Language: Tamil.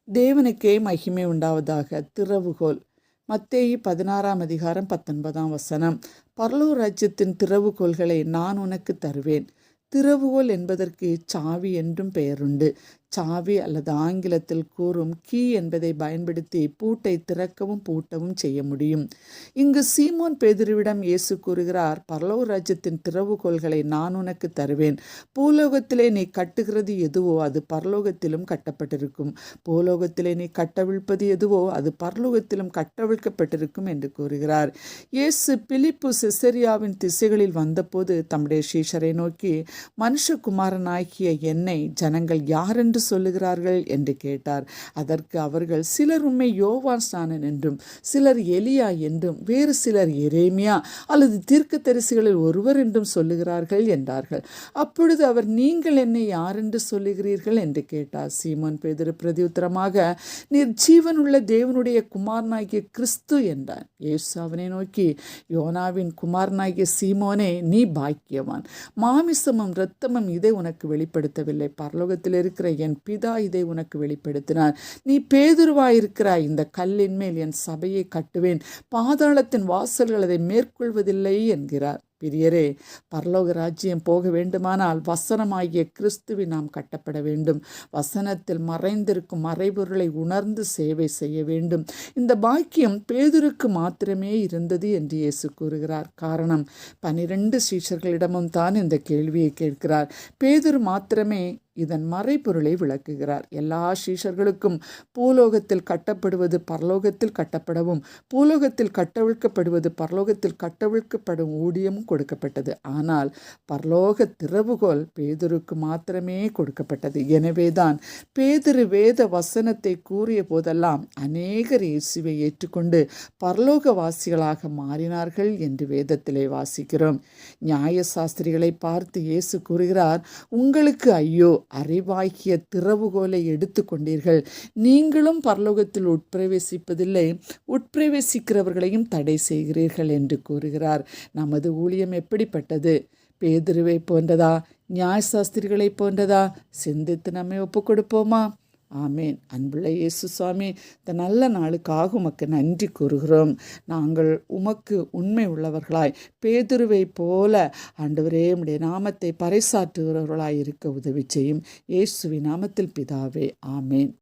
தேவனுக்கே மகிமை உண்டாவதாக. திறவுகோல். மத்தேயு 16:19. பரலோக ராஜ்யத்தின் திறவுகோல்களை நான் உனக்கு தருவேன். திறவுகோல் என்பதற்கு சாவி என்றும் பெயருண்டு. சாவி அல்லது ஆங்கிலத்தில் கூறும் கீ என்பதை பயன்படுத்தி பூட்டை திறக்கவும் பூட்டவும் செய்ய முடியும். இங்கு சீமோன் பேதுருவிடம் இயேசு கூறுகிறார், பரலோக ராஜ்யத்தின் திறவுகோல்களை நான் உனக்கு தருவேன். பூலோகத்திலே நீ கட்டுகிறது எதுவோ அது பரலோகத்திலும் கட்டப்பட்டிருக்கும். பூலோகத்திலே நீ கட்டவிழ்ப்பது எதுவோ அது பரலோகத்திலும் கட்டவிழ்க்கப்பட்டிருக்கும் என்று கூறுகிறார். இயேசு பிலிப்பு செசரியாவின் திசைகளில் வந்தபோது தம்முடைய சீஷரை நோக்கி, மனுஷகுமாரனாகிய என்னை ஜனங்கள் யாரென்று சொல்லுகிறார்கள் என்று கேட்டார். அதற்கு அவர்கள், சிலர் உம்மை யோவான் ஸ்நானன் என்றும், சிலர் எலியா என்றும், வேறு சிலர் எரேமியா அல்லது தீர்க்கதரிசிகளில் ஒருவர் என்றும் சொல்லுகிறார்கள் என்றார்கள். அப்பொழுது அவர், நீங்கள் என்னை யாரென்று சொல்லுகிறீர்கள் என்று கேட்டார். சீமோன் பேதுரு பிரதியுத்தரமாக, நீர் ஜீவனுள்ள தேவனுடைய குமாரனாகிய கிறிஸ்து என்றார். இயேசு அவனை நோக்கி, யோனாவின் குமாரனாகிய சீமோனே, நீ பாக்கியவான். மாமிசமும் இரத்தமும் இதை உனக்கு வெளிப்படுத்தவில்லை, பரலோகத்தில் இருக்கிற என் பிதா இதை உனக்கு வெளிப்படுத்தினார். நீ பேதுருவாயிருக்கிறாய், இந்த கல்லின் மேல் என் சபையை கட்டுவேன், பாதாளத்தின் வாசல்கள் அதை மேற்கொள்வதில்லை என்கிறார். பிரியரே, பரலோக ராஜ்யம் போக வேண்டுமானால் வசனமாகிய கிறிஸ்துவை நாம் கட்டப்பட வேண்டும். வசனத்தில் மறைந்திருக்கும் மறைபொருளை உணர்ந்து சேவை செய்ய வேண்டும். இந்த பாக்கியம் பேதுருக்கு மாத்திரமே இருந்தது என்று இயேசு கூறுகிறார். காரணம், 12 சீஷர்களிடமும் தான் இந்த கேள்வியை கேட்கிறார். பேதுரு மாத்திரமே இதன் மறைபொருளை விளக்குகிறார். எல்லா சீஷர்களுக்கும் பூலோகத்தில் கட்டப்படுவது பரலோகத்தில் கட்டப்படவும், பூலோகத்தில் கட்டவிழ்க்கப்படுவது பரலோகத்தில் கட்டவிழ்க்கப்படும் ஊழியமும் கொடுக்கப்பட்டது. ஆனால் பரலோக திறவுகோல் பேதுருக்கு மாத்திரமே கொடுக்கப்பட்டது. எனவேதான் பேதுரு வேத வசனத்தை கூறிய போதெல்லாம் அநேகர் இயேசுவை ஏற்றுக்கொண்டு பரலோகவாசிகளாக மாறினார்கள் என்று வேதத்திலே வாசிக்கிறோம். நியாயசாஸ்திரிகளை பார்த்து இயேசு கூறுகிறார், உங்களுக்கு ஐயோ, அறிவாகிய திறவுகோலை எடுத்து கொண்டீர்கள். நீங்களும் பரலோகத்தில் உட்பிரவேசிப்பதில்லை, உட்பிரவேசிக்கிறவர்களையும் தடை செய்கிறீர்கள் என்று கூறுகிறார். நமது ஊழியம் எப்படிப்பட்டது? பேதுருவை போன்றதா? நியாயசாஸ்திரிகளை போன்றதா? சிந்தித்து நம்மை ஒப்புக் கொடுப்போமா? ஆமேன். அன்புள்ள இயேசு சுவாமி, இந்த நல்ல நாளுக்காக உமக்கு நன்றி கூறுகிறோம். நாங்கள் உமக்கு உண்மை உள்ளவர்களாய் பேதுருவை போல ஆண்டவரே உம்முடைய நாமத்தை பறைசாற்றுகிறவர்களாய் இருக்க உதவி செய்யும். இயேசுவின் நாமத்தில் பிதாவே, ஆமேன்.